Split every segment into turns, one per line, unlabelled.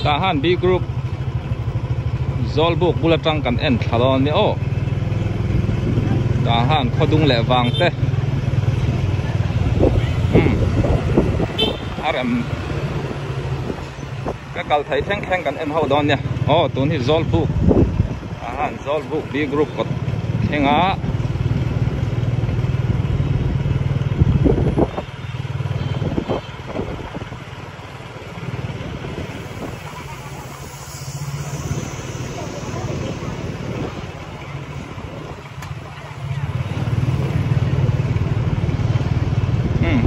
tahan B group Zolbuk bulatang kan en thalon ni o tahan khodung le wang te RM cái cầu thấy thang thangกันen ho don nha o tun hi Zolbuk tahan Zolbuk B group kot thenga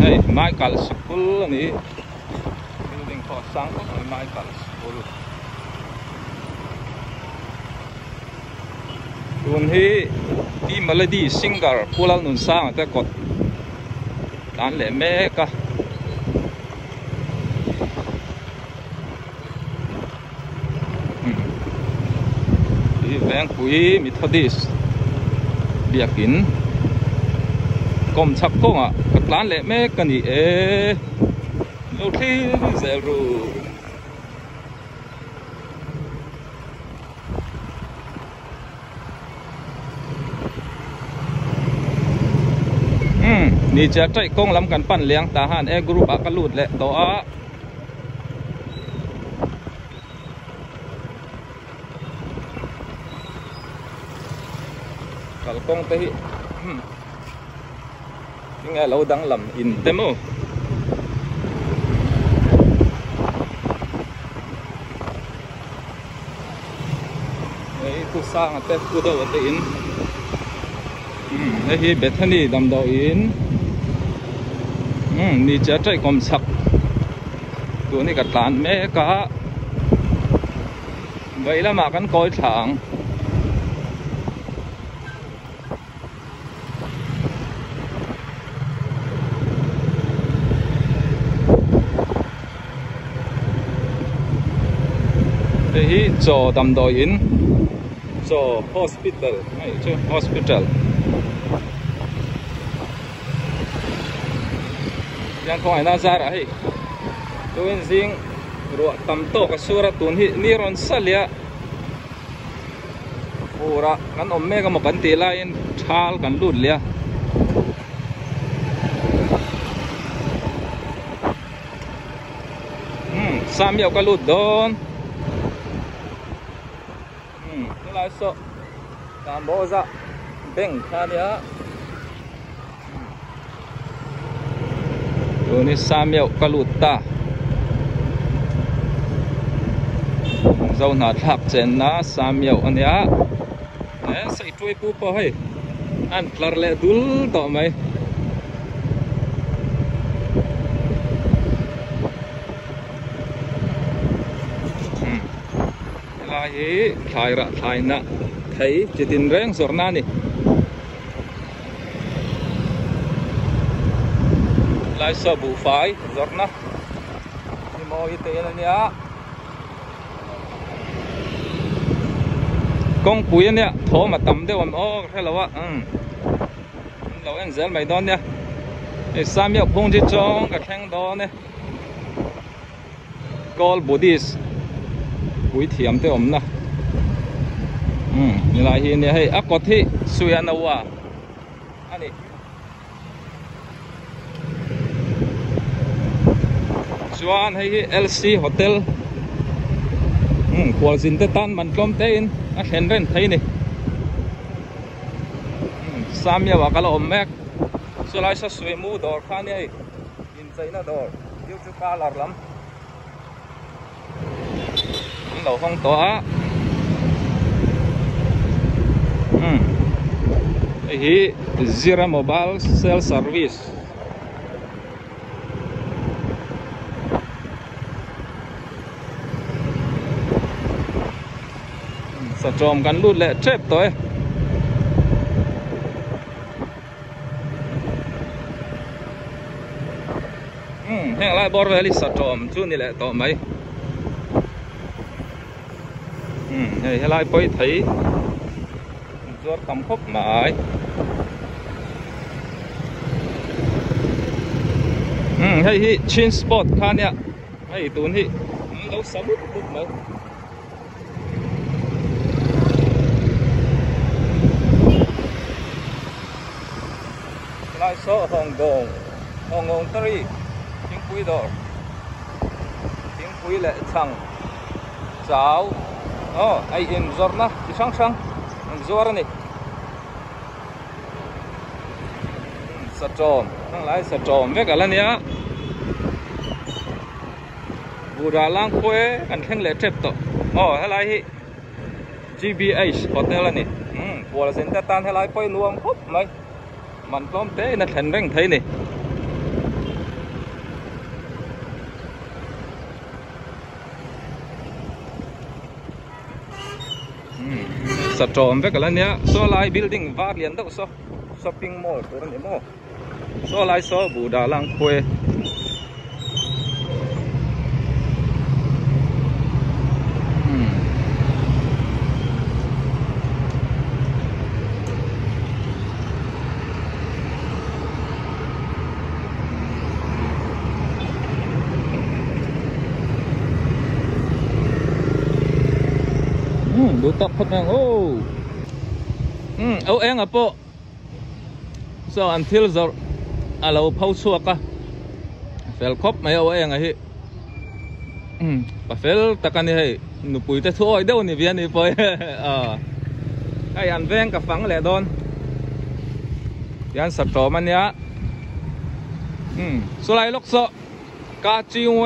hey Michael School ni building ko sang ko Michael School tun hi di melody singer pulal nun sang ta kot dan le me ka di veng pui Methodist biakin kom chak ko nga katlan le me kani e lo thi zero ni cha trai kong lam kan pan liang ta han e group a kalut le to a kal kong te hi nghe lâu đăng làm in demo ấy tu sang tết tu đâu ở in ấy hi Bethany đầm đầu in ni cha trai com sặc tu ni cả tán mẹ cả vậy là mà căn coi thẳng hi cho đầm đồi in cho hospital này cho hospital yang kau ina zara hi tuin zing ruwa tamto ka sura tun hi niron salia ura kan omme ka makan tilain thal kan lut lia samyaw ka lut don lại sợ làm bộ ra beng kha dia ini samyaw kaluta zau na thak chen na samyaw ania sai troi pu po hai an tlar le dul to mai hi thai ra thai na thấy chỉ tin reng sorna ni lai so bu phai sorna ni mo ite na nia kong pui nia tho ma tam de wam o hello lo en zel mai don nia e samyaw pung ji chong ka theng do ne call buddhist cuối thiểm tới ổn nè, như là hiện nay hay ác có thị suy ăn đâu à, anh đi, Chuan hay LC Hotel, của dinh tết tan mình công tên, anh hiện lên thấy nè, Samyaw và cái lỗ mẹ, số lại sẽ suy mua đồ khăn này, in giấy nó đồ, yêu chú ca lạt lắm. Đầu phong tỏa hi Zira Mobile Cell Service sa trộm gắn lút lệ trép tối hẹn lại bor về sa trộm chú ni lệ tổ mấy này lại bơi thấy ruột tầm khốc mãi hay hi chin spot khan ya hay tốn hi lâu sáu bút mà lại số Hồng Kông tari tiếng quý đó tiếng quý lệ thằng cháu ai in giọt na đi sang giọt này sạt tròn thằng lái sạt tròn với cả lần nhá bù đà lang quê anh khen lệ trip to hay lại hi GBH hotel này bùa là dân ta tan hay lại quay luôn húp mày mình có té nó thành răng thấy nè sạt tròn với cả lần nhá số lại building va liền đâu số shopping mallตัวนี้มั้งsố lại số bù đà lang quêดูตับพัดแมงเอาเองอ่ะปุ๊ so until the เราเผาชัวกะเฟลครบไม่เอาเองอ่ะฮิปะเฟลตะกันนี่ให้หนูปุ๋ยแต่ทั่วเดี๋ยวนี่เวียนนี่ไปไอ้อันแวงกับฝังแหละโดนยันสัตว์ต่อมันเนี้ยสุไลล็อกโซกาจิเว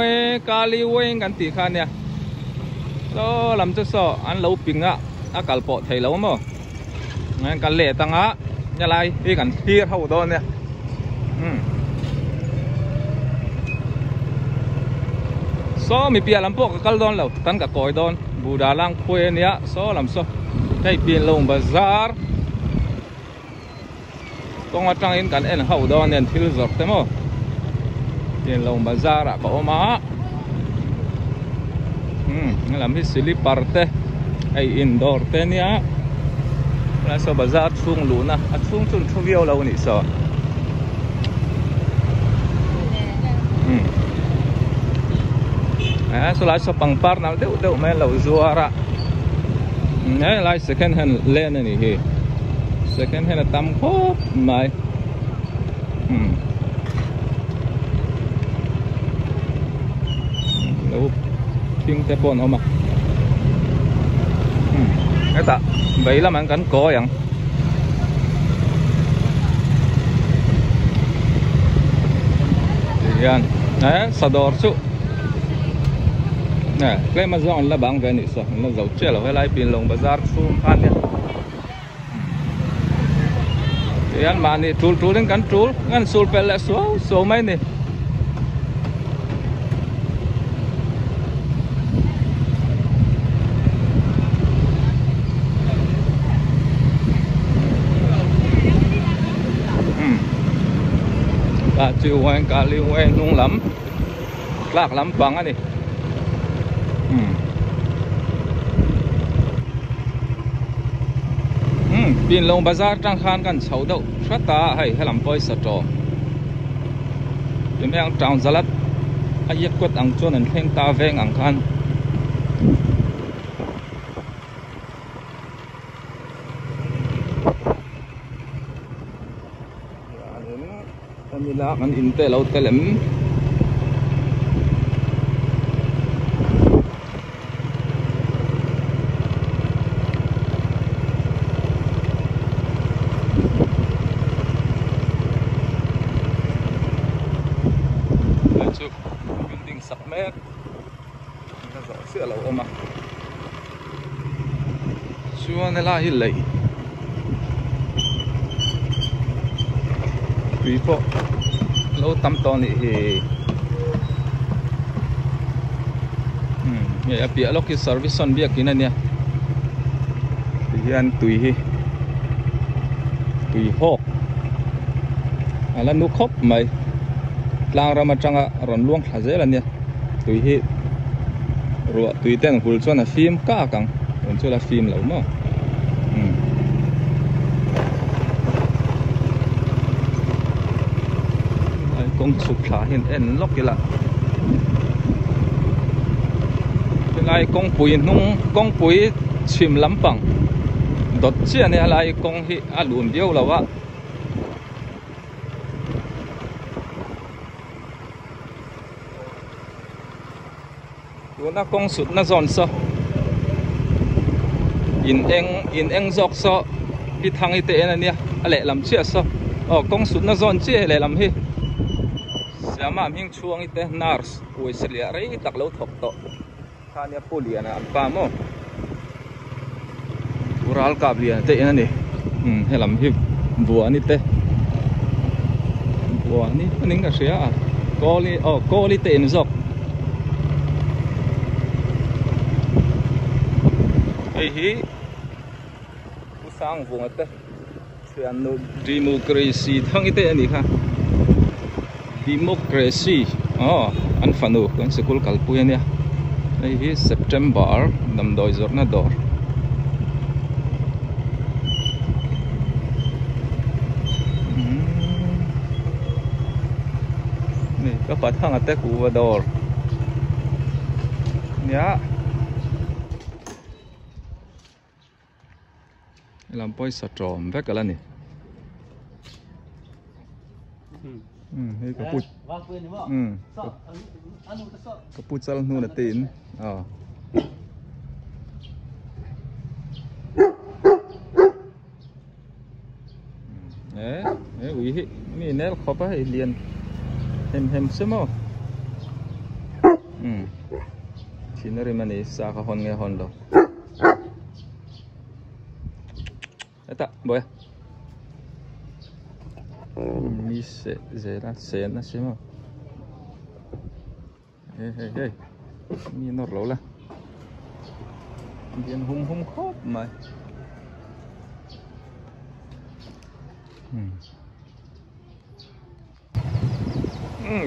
กาลิเวกันตีคันเนี่ยแล้วลำจะสออันเราปิงอ่ะอากาศปอดไทยเรามั้งงั้นกันเละตังอ่ะยังไงที่กันที่เท่าโดนเนี่ยซ้อมีเปียลำพวกกับกัลโดนเราตั้งกับกอยโดนบูดาลังคุยเนี่ยซ้อลำซ้อได้เปลี่ยนลงบาซาร์ต้องมาจังอินกันเอ็นเท่าโดนเนี่ยที่รู้จักเต็มอ่ะเปลี่ยนลงบาซาร์อะก็ออกมาlàm cái xử lý parte ai indoor thế nhá là sao bây giờ chung lún à chung view lâu nị sao số lại sao bằng par nào đeo mấy lâu zuara này lại second hand lên này nị second hand là tam khốp mày đâu tiếng tép bồn không à cái ta vậy là mình cần có vậy yan đấy sao đỏ chú nè cái mà dọn là bằng cái này sao nó giàu chết là phải lại pin lồng bazar xuống ăn nhá yan mà này trul đến cắn trul ngăn sul pel lại số mấy này chịu hoang cả liu hoang nung lắm lạc lắm bằng á đi pin lông bazar trang khanกันsáu đậu sát ta hay làm voi sờ trò chúng em trồng salad ai giết quất ăn cho nên thêm ta ven ăn khan Nila kan inte lau telem Lanjut building submer kita rõ sữa lau oma Suan nila hilai People lâu tâm to này thì bịa lúc cái service son bịa cái này nè thì anh tùy hộp là nút khóc mày lang ra mà chẳng ròn luông là dễ là nè tùy rồi tùy tên hul cho là phim cả càng còn cho là phim lâu mà công sụp khá hiện en lóc cái là lai kong pui nung kong pui chim lampang dot chia ne lai kong hi alun dio lawa tuna kong sut na zon so in eng zok so hi thang ite en ania ale lam chia so kong sut na zon chia le lam hi sama ming chuang ite nars ui selia rei tak lo thok to khania poliana ampa mo ural kablia te en ani helam hi buani te buani ning ka sia koli te en zok ei hi usang vung ate sian no democracy thang ite ani kha democracy an fanu kan sekul kalpuya nia ei hi September nam doi zor na dor ni ka pathang ate ku dor nia lampoi satrom vekala ni hei kaput kaput sal nu na tin ui hi ni nel khopa hi lian hem semo chinari mani sa ka hon nge hon do eta boy mi se zera sena semo hey mi nor lo la điên hung khóp mày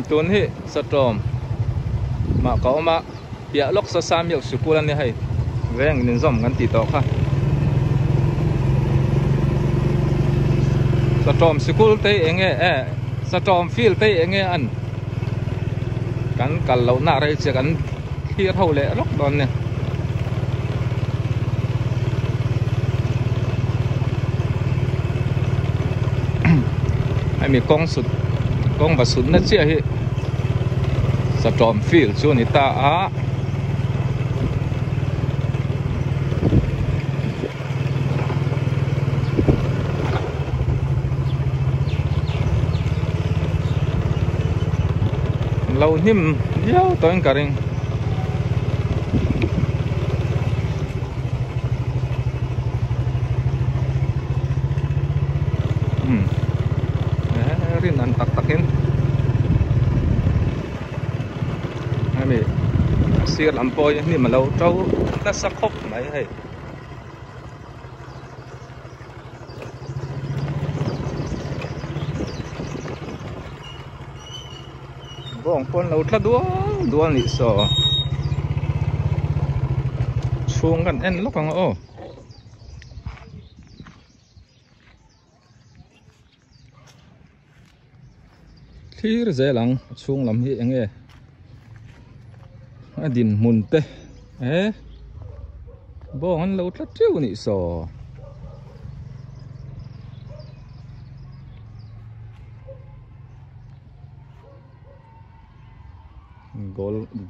tuần hi sát trộm mà có mà bịa lốc sa sam yok sukul này hay veng nên dòm ngắn tỉ tọ ha sát trộm sukul tây anh nghe sát trộm field tây anh nghe ăn cắn cắn lâu nã đây chỉ cắn khi thâu lệ lốc đòn nè ai mi kong và sụt nát chia hi sa trộm field cho người ta lâu nim yêu tôi cả ring rin an tak-takin ami sir lampoy ni malaw trâu na sakop mai hay bong pon lâu thla đua ni so chung kan en lokang thir zelang chung lam hi enge adin mun te bong an lo thla tiu ni so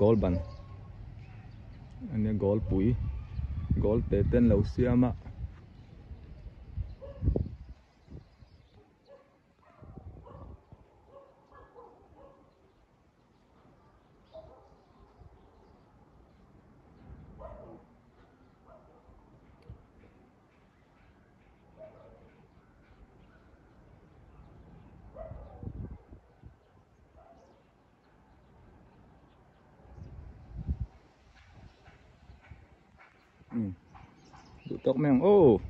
gol ban ane gol pui gol te ten lo siama tóc mèo